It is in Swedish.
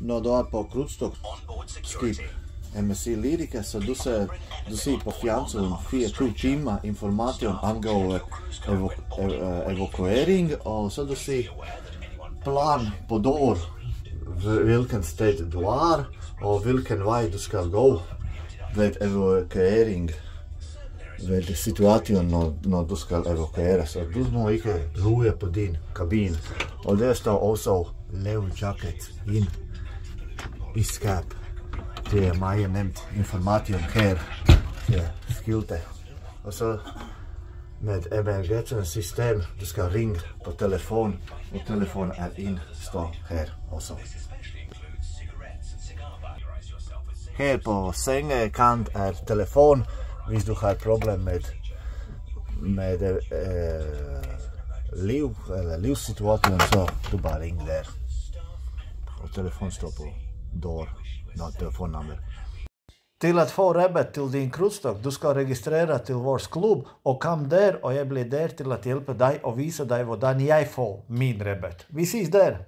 där på krutstock skip MSC Lirika så du ser på fjärrtågen 4 timmar information angående evakuering och så du ser plan på dörr vilken sted du är och vilken väg du ska gå vid evakuering vid situationen när du ska evakuera så du måste inte ruja på din kabin och det står också lev jacket in i skåp. Det är Maja nämnt information här skyltet och så med emergency-system du ska ringa på telefon och telefonen är in står här också. Här på sängkant är telefon om du har problem med livssituationen så du bara ring där och telefon står på dörr, telefonnummer. Till att få rabatt till din krutstock, du ska registrera till vår klubb och kom där och jag blir där till att hjälpa dig och visa dig vad jag får min rabatt. Vi ses där!